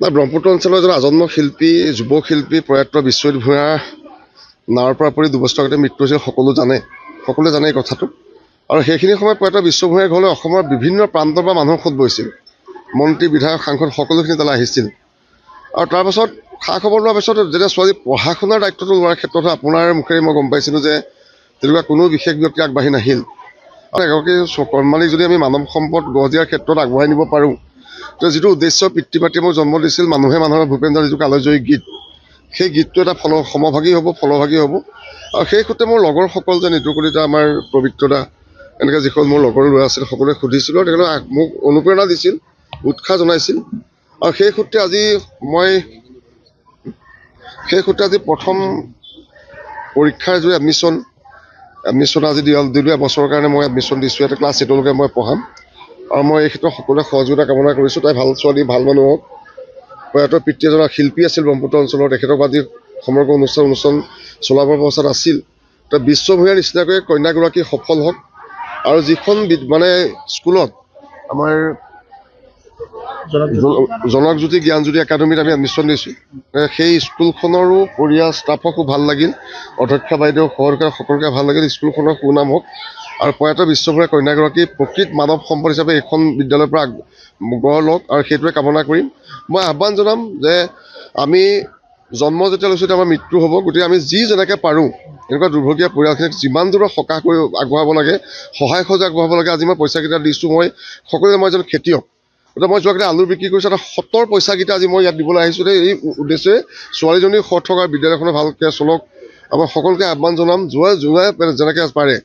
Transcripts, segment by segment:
ব্ৰহ্মপুত্ৰ অঞ্চলৰ এজন আজন্ম শিল্পী যুৱ শিল্পী প্ৰয়াত বিশ্বজিৎ ভূঞা নাৱৰ পৰা পৰি 2 বছৰ আগতে মৃত্যু হৈছিল সকলোৱে জানে এই কথাটো আৰু সেইখিনি সময়ত প্ৰয়াত বিশ্ব ভূঞাৰ ঘৰলৈ অসমৰ বিভিন্ন প্ৰান্তৰ পৰা মানুহ খোজ বহিছিল মন্ত্ৰী বিধায়ক সাংসদ সকলোখিনি তালৈ আহিছিল আৰু তাৰপাছত খা খবৰ লোৱাৰ পিছত যেতিয়া ছোৱালী পঢ়া শুনাৰ দায়িত্বটো লোৱাৰ ক্ষেত্ৰত আপোনাৰ মুখেৰে মই গম পাইছিলোঁ যে তেনেকুৱা কোনো বিশেষ ব্যক্তি আগবাঢ়ি নাহিল আৰু এগৰাকী কৰ্মালীক যদি আমি মানৱ সম্পদ গঢ় দিয়াৰ ক্ষেত্ৰত আগবঢ়াই নিব পাৰোঁ যিটো উদ্দেশ্য পিতৃ মাতৃয়ে মোক জন্ম দিছিল মানুহে মানুহৰ ভূপেন্দ্ৰ যিটো কালজয়ী গীত সেই গীতটো এটা ফলভাগী হ'ব আৰু সেই সূত্ৰে মোৰ লগৰসকল যে নিতু কলিতা আমাৰ পবিত্ৰতা এনেকৈ যিসকল মোৰ লগৰ ল'ৰা আছিল সকলোৱে সুধিছিলোঁ আৰু তেখেতে মোক অনুপ্ৰেৰণা দিছিল উৎসাহ জনাইছিল আৰু সেই সূত্ৰে আজি প্ৰথম পৰীক্ষাৰ যি এডমিশ্যন আজি 2 বছৰৰ কাৰণে মই এডমিশ্যন দিছোঁ ইয়াতে ক্লাছ 8লৈকে মই পঢ়াম আৰু মই এই ক্ষেত্ৰত সকলোৱে সহযোগিতা কামনা কৰিছোঁ তাই ভাল ছোৱালী ভাল মানুহ হওক প্ৰয়াত পিতৃ এজন শিল্পী আছিল ব্ৰহ্মপুত্ৰ অঞ্চলৰ তেখেতক আজি সমগ্ৰ অনুষ্ঠান চলাবৰ অৱস্থাত আছিল বিশ্ব ভূঞাৰ নিচিনাকৈ কন্যাগৰাকী সফল হওক আৰু যিখন মানে স্কুলত আমাৰ জনকজ্যোতি জ্ঞানজ্যোতি একাডেমীত আমি এডমিশ্যন দিছোঁ সেই স্কুলখনৰো পৰিয়াল ষ্টাফক খুব ভাল লাগিল অধ্যক্ষা বাইদেউ সহকাৰী সকলোকে ভাল লাগিল স্কুলখনৰ সুনাম হওক আৰু প্ৰয়াত বিশ্ব ভূঞাৰ কন্যাগৰাকী প্ৰকৃত মানৱ সম্পদ হিচাপে এইখন বিদ্যালয়ৰ পৰা গঢ় লওক আৰু সেইটোৱে কামনা কৰিম মই আহ্বান জনাম যে আমি জন্ম যেতিয়া লৈছোঁ তেতিয়া আমাৰ মৃত্যু হ'ব গতিকে আমি যেনেকৈ পাৰোঁ এনেকুৱা দুৰ্ভগীয়া পৰিয়ালখিনিক যিমান দূৰত সকাহ কৰি আগবঢ়াব লাগে সহায় সহযোগ আগবঢ়াব লাগে আজি মই পইচাকেইটা দিছোঁ মই সকলোৱে মই এজন খেতিয়ক গতিকে মই যোৱাকেইটা আলু বিক্ৰী কৰিছোঁ এটা 70 পইচাকেইটা আজি মই ইয়াত দিবলৈ আহিছোঁ এই উদ্দেশ্যে ছোৱালীজনী সৎ থকা বিদ্যালয়খনে ভালকৈ চলক আমাৰ সকলোকে আহ্বান জনাম যোৱাই যেনেকৈ পাৰে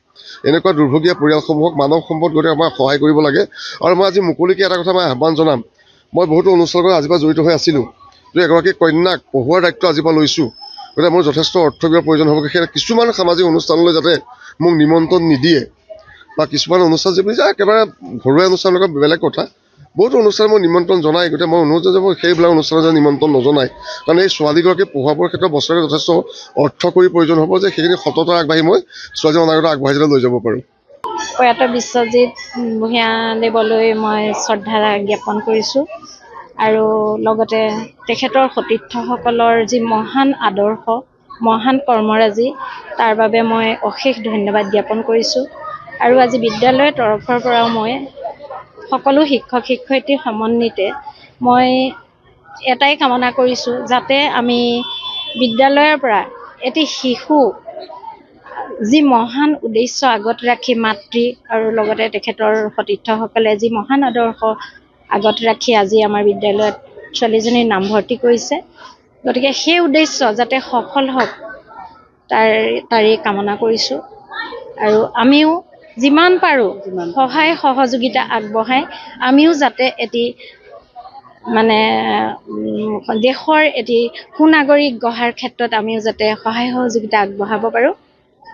এনেকুৱা দুৰ্ভগীয়া পৰিয়ালসমূহক মানৱ সম্পদ গতিকে আমাৰ সহায় কৰিব লাগে আৰু মই আজি মুকলিকৈ এটা কথা মই আহ্বান জনাম মই বহুতো অনুষ্ঠানত আজিৰ পৰা জড়িত হৈ আছিলোঁ যে এগৰাকী কন্যাক পঢ়োৱাৰ দায়িত্ব আজিৰ পৰা লৈছোঁ গতিকে মোৰ যথেষ্ট অৰ্থবীয় প্ৰয়োজন হ'ব সেই কিছুমান সামাজিক অনুষ্ঠানলৈ যাতে মোক নিমন্ত্ৰণ নিদিয়ে বা কিছুমান অনুষ্ঠান যিবোৰ যে একেবাৰে ঘৰুৱা অনুষ্ঠানবিলাক বেলেগ কথা বহুতো অনুষ্ঠান মই নিমন্ত্ৰণ জনাই গতিকে মই অনুৰোধ যে মই সেইবিলাক অনুষ্ঠানত যে নিমন্ত্ৰণ নজনাই কাৰণ এই ছোৱালীগৰাকী পঢ়ুৱাবৰ ক্ষেত্ৰত বছৰে যথেষ্ট অৰ্থ কৰি প্ৰয়োজন হ'ব যে সেইখিনি সততা আগবাঢ়ি মই ছোৱালীজন অনাগত আগবাঢ়ি যাতে লৈ যাব পাৰোঁ প্ৰয়াত বিশ্বজিৎ ভূঞা দেৱলৈ মই শ্ৰদ্ধা জ্ঞাপন কৰিছোঁ আৰু লগতে তেখেতৰ সতীৰ্থসকলৰ যি মহান আদৰ্শ মহান কৰ্মৰাজি তাৰ বাবে মই অশেষ ধন্যবাদ জ্ঞাপন কৰিছোঁ আৰু আজি বিদ্যালয়ৰ তৰফৰ পৰাও মই সকলো শিক্ষক শিক্ষয়িত্ৰীৰ সমন্বিতে মই এটাই কামনা কৰিছোঁ যাতে আমি বিদ্যালয়ৰ পৰা এটি শিশু যি মহান উদ্দেশ্য আগত ৰাখি মাতৃ আৰু লগতে তেখেতৰ সতীৰ্থসকলে যি মহান আদৰ্শ আগত ৰাখি আজি আমাৰ বিদ্যালয়ত ছোৱালীজনীৰ নামভৰ্তি কৰিছে গতিকে সেই উদ্দেশ্য যাতে সফল হওক তাৰেই কামনা কৰিছোঁ আৰু আমিও যিমান পাৰোঁ সহায় সহযোগিতা আগবঢ়াই আমিও যাতে এটি মানে দেশৰ এটি সুনাগৰিক গঢ়াৰ ক্ষেত্ৰত আমিও যাতে সহায় সহযোগিতা আগবঢ়াব পাৰোঁ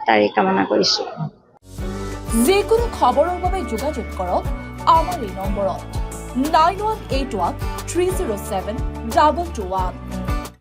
তাৰেই কামনা কৰিছোঁ যিকোনো খবৰৰ বাবে যোগাযোগ কৰক আমাৰ এই নম্বৰত 9181 307 221